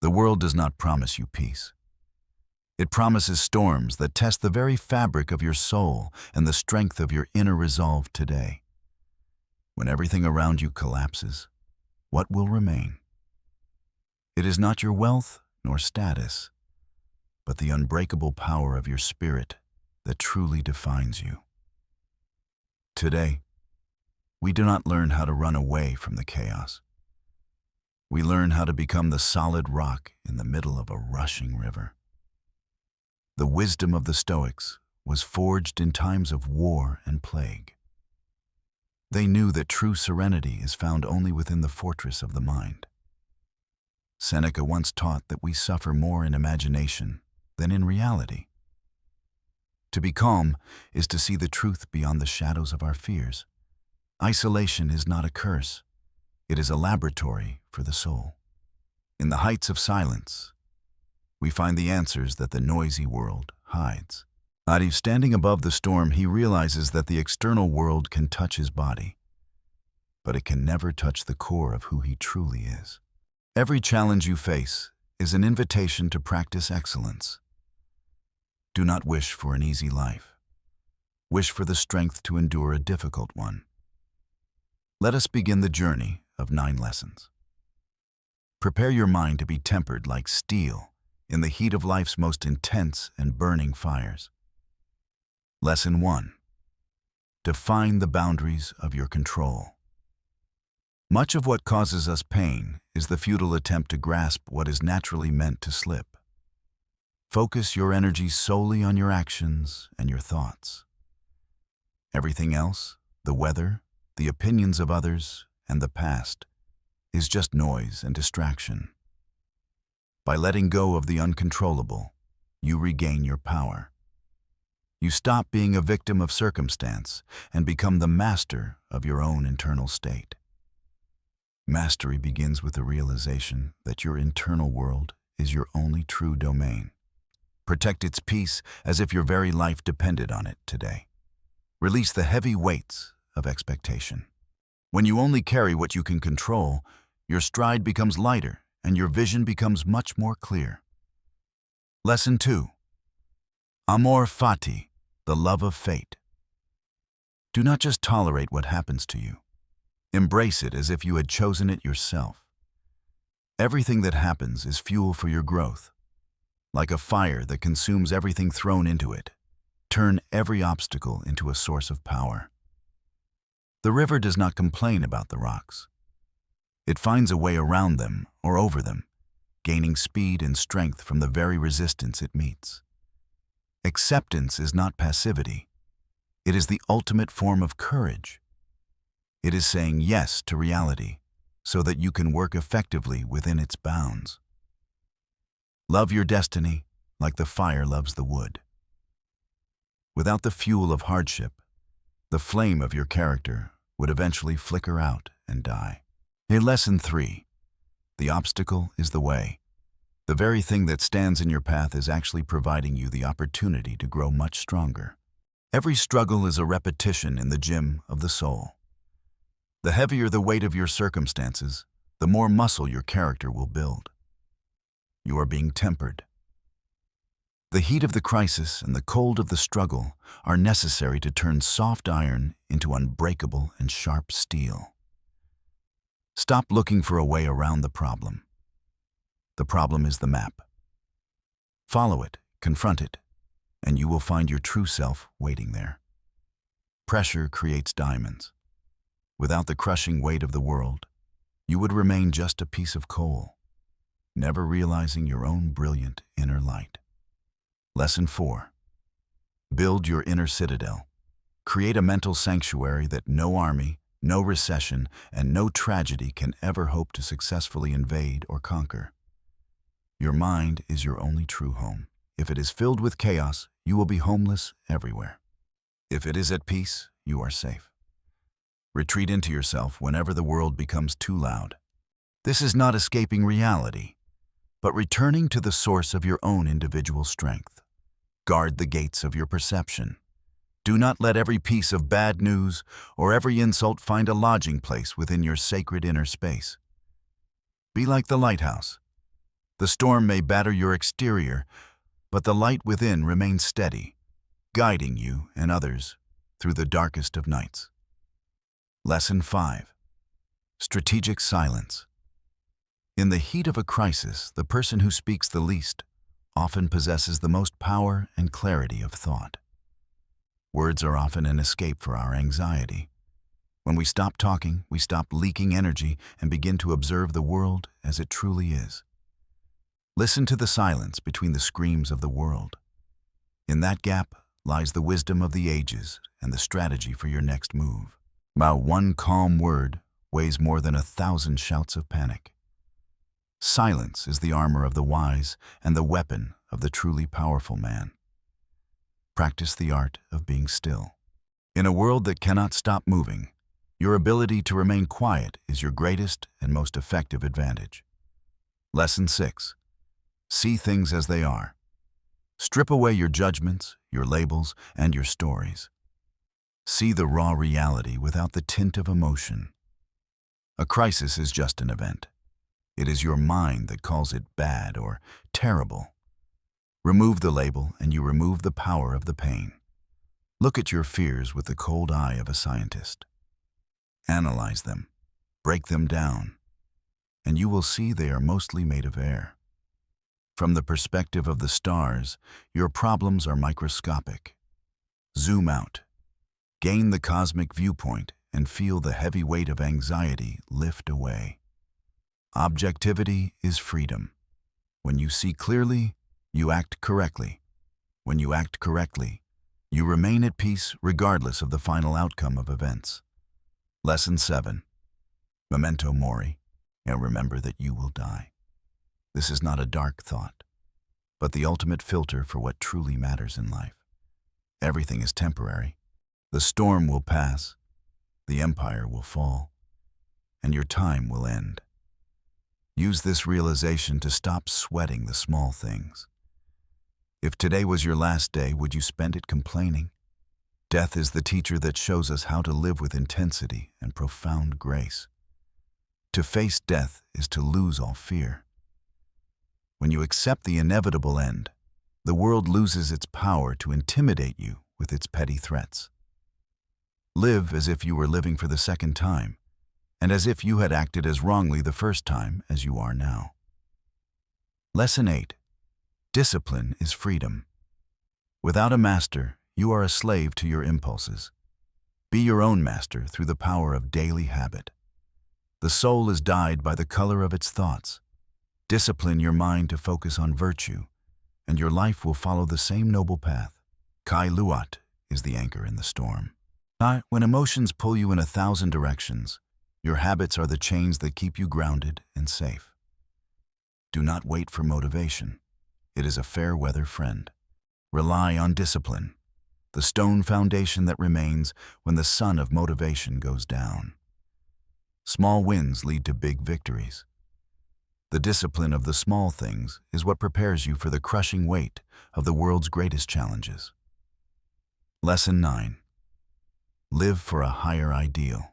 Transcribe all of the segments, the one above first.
The world does not promise you peace. It promises storms that test the very fabric of your soul and the strength of your inner resolve today. When everything around you collapses, what will remain? It is not your wealth nor status, but the unbreakable power of your spirit that truly defines you. Today, we do not learn how to run away from the chaos. We learn how to become the solid rock in the middle of a rushing river. The wisdom of the Stoics was forged in times of war and plague. They knew that true serenity is found only within the fortress of the mind. Seneca once taught that we suffer more in imagination than in reality. To be calm is to see the truth beyond the shadows of our fears. Isolation is not a curse. It is a laboratory for the soul. In the heights of silence, we find the answers that the noisy world hides. Standing above the storm, he realizes that the external world can touch his body, but it can never touch the core of who he truly is. Every challenge you face is an invitation to practice excellence. Do not wish for an easy life. Wish for the strength to endure a difficult one. Let us begin the journey of 9 lessons. Prepare your mind to be tempered like steel in the heat of life's most intense and burning fires. Lesson 1. Define the boundaries of your control. Much of what causes us pain is the futile attempt to grasp what is naturally meant to slip. Focus your energy solely on your actions and your thoughts. Everything else, the weather, the opinions of others, and the past, is just noise and distraction. By letting go of the uncontrollable, you regain your power. You stop being a victim of circumstance and become the master of your own internal state. Mastery begins with the realization that your internal world is your only true domain. Protect its peace as if your very life depended on it today. Release the heavy weights of expectation. When you only carry what you can control, your stride becomes lighter and your vision becomes much more clear. Lesson 2. Amor fati, the love of fate. Do not just tolerate what happens to you. Embrace it as if you had chosen it yourself. Everything that happens is fuel for your growth. Like a fire that consumes everything thrown into it, turn every obstacle into a source of power. The river does not complain about the rocks. It finds a way around them or over them, gaining speed and strength from the very resistance it meets. Acceptance is not passivity. It is the ultimate form of courage. It is saying yes to reality so that you can work effectively within its bounds. Love your destiny like the fire loves the wood. Without the fuel of hardship, the flame of your character would eventually flicker out and die. Lesson 3. The obstacle is the way. The very thing that stands in your path is actually providing you the opportunity to grow much stronger. Every struggle is a repetition in the gym of the soul. The heavier the weight of your circumstances, the more muscle your character will build. You are being tempered. The heat of the crisis and the cold of the struggle are necessary to turn soft iron into unbreakable and sharp steel. Stop looking for a way around the problem. The problem is the map. Follow it, confront it, and you will find your true self waiting there. Pressure creates diamonds. Without the crushing weight of the world, you would remain just a piece of coal, never realizing your own brilliant inner light. Lesson 4. Build your inner citadel. Create a mental sanctuary that no army, no recession, and no tragedy can ever hope to successfully invade or conquer. Your mind is your only true home. If it is filled with chaos, you will be homeless everywhere. If it is at peace, you are safe. Retreat into yourself whenever the world becomes too loud. This is not escaping reality, but returning to the source of your own individual strength. Guard the gates of your perception. Do not let every piece of bad news or every insult find a lodging place within your sacred inner space. Be like the lighthouse. The storm may batter your exterior, but the light within remains steady, guiding you and others through the darkest of nights. Lesson 5. Strategic silence. In the heat of a crisis, the person who speaks the least often possesses the most power and clarity of thought. Words are often an escape for our anxiety. When we stop talking, we stop leaking energy and begin to observe the world as it truly is. Listen to the silence between the screams of the world. In that gap lies the wisdom of the ages and the strategy for your next move. While one calm word weighs more than 1,000 shouts of panic. Silence is the armor of the wise and the weapon of the truly powerful man. Practice the art of being still. In a world that cannot stop moving, your ability to remain quiet is your greatest and most effective advantage. Lesson 6. See things as they are. Strip away your judgments, your labels, and your stories. See the raw reality without the tint of emotion. A crisis is just an event. It is your mind that calls it bad or terrible. Remove the label and you remove the power of the pain. Look at your fears with the cold eye of a scientist. Analyze them, break them down, and you will see they are mostly made of air. From the perspective of the stars, your problems are microscopic. Zoom out. Gain the cosmic viewpoint and feel the heavy weight of anxiety lift away. Objectivity is freedom. When you see clearly, you act correctly. When you act correctly, you remain at peace regardless of the final outcome of events. Lesson 7. Memento mori. Now remember that you will die. This is not a dark thought, but the ultimate filter for what truly matters in life. Everything is temporary. The storm will pass, the empire will fall, and your time will end. Use this realization to stop sweating the small things. If today was your last day, would you spend it complaining? Death is the teacher that shows us how to live with intensity and profound grace. To face death is to lose all fear. When you accept the inevitable end, the world loses its power to intimidate you with its petty threats. Live as if you were living for the second time, and as if you had acted as wrongly the first time as you are now. Lesson 8. Discipline is freedom. Without a master, you are a slave to your impulses. Be your own master through the power of daily habit. The soul is dyed by the color of its thoughts. Discipline your mind to focus on virtue, and your life will follow the same noble path. Kai Luat is the anchor in the storm. When emotions pull you in 1,000 directions, your habits are the chains that keep you grounded and safe. Do not wait for motivation. It is a fair weather friend. Rely on discipline, the stone foundation that remains when the sun of motivation goes down. Small wins lead to big victories. The discipline of the small things is what prepares you for the crushing weight of the world's greatest challenges. Lesson 9. Live for a higher ideal.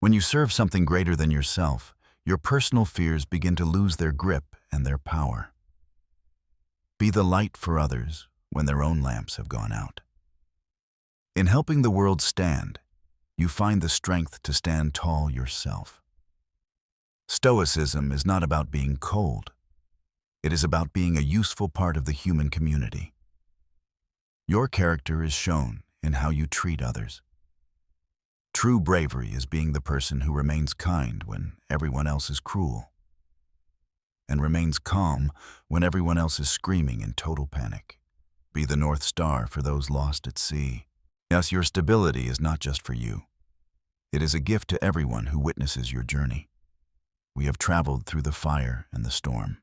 When you serve something greater than yourself, your personal fears begin to lose their grip and their power. Be the light for others when their own lamps have gone out. In helping the world stand, you find the strength to stand tall yourself. Stoicism is not about being cold. It is about being a useful part of the human community. Your character is shown in how you treat others. True bravery is being the person who remains kind when everyone else is cruel, and remains calm when everyone else is screaming in total panic. Be the North Star for those lost at sea. Yes, your stability is not just for you. It is a gift to everyone who witnesses your journey. We have traveled through the fire and the storm.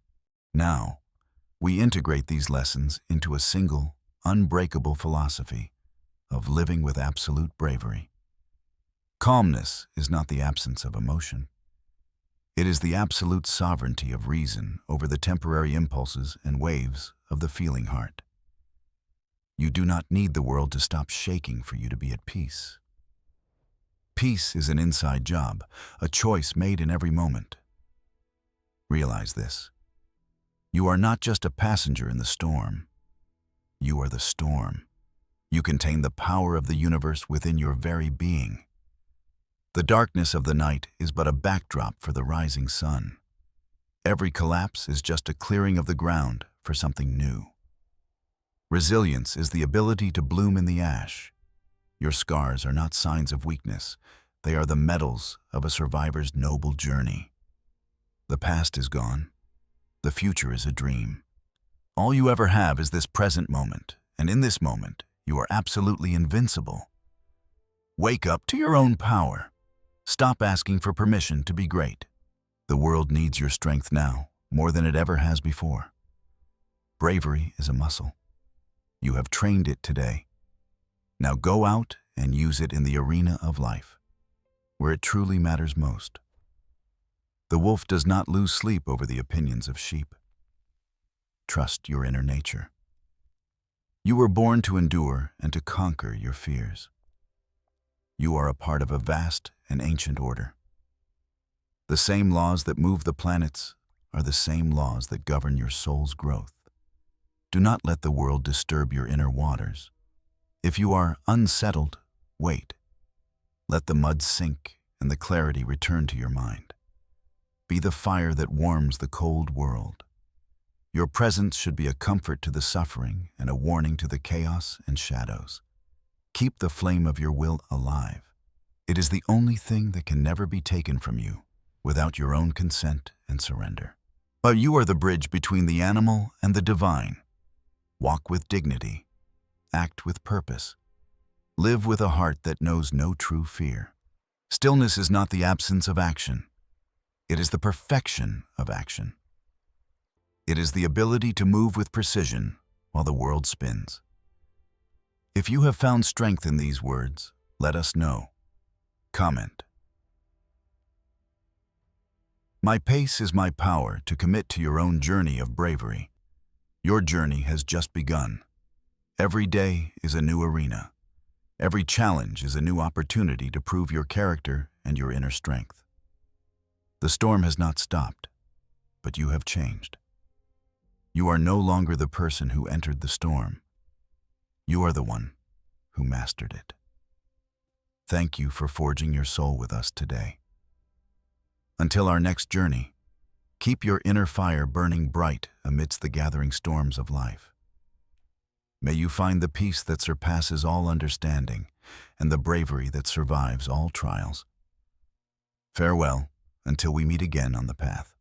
Now, we integrate these lessons into a single, unbreakable philosophy of living with absolute bravery. Calmness is not the absence of emotion. It is the absolute sovereignty of reason over the temporary impulses and waves of the feeling heart. You do not need the world to stop shaking for you to be at peace. Peace is an inside job, a choice made in every moment. Realize this. You are not just a passenger in the storm. You are the storm. You contain the power of the universe within your very being. The darkness of the night is but a backdrop for the rising sun. Every collapse is just a clearing of the ground for something new. Resilience is the ability to bloom in the ash. Your scars are not signs of weakness. They are the medals of a survivor's noble journey. The past is gone. The future is a dream. All you ever have is this present moment, and in this moment, you are absolutely invincible. Wake up to your own power. Stop asking for permission to be great. The world needs your strength now, more than it ever has before. Bravery is a muscle. You have trained it today. Now go out and use it in the arena of life, where it truly matters most. The wolf does not lose sleep over the opinions of sheep. Trust your inner nature. You were born to endure and to conquer your fears. You are a part of a vast and ancient order. The same laws that move the planets are the same laws that govern your soul's growth. Do not let the world disturb your inner waters. If you are unsettled, wait. Let the mud sink and the clarity return to your mind. Be the fire that warms the cold world. Your presence should be a comfort to the suffering and a warning to the chaos and shadows. Keep the flame of your will alive. It is the only thing that can never be taken from you without your own consent and surrender. But you are the bridge between the animal and the divine. Walk with dignity. Act with purpose. Live with a heart that knows no true fear. Stillness is not the absence of action. It is the perfection of action. It is the ability to move with precision while the world spins. If you have found strength in these words, let us know. Comment. My pace is my power to commit to your own journey of bravery. Your journey has just begun. Every day is a new arena. Every challenge is a new opportunity to prove your character and your inner strength. The storm has not stopped, but you have changed. You are no longer the person who entered the storm. You are the one who mastered it. Thank you for forging your soul with us today. Until our next journey, keep your inner fire burning bright amidst the gathering storms of life. May you find the peace that surpasses all understanding and the bravery that survives all trials. Farewell until we meet again on the path.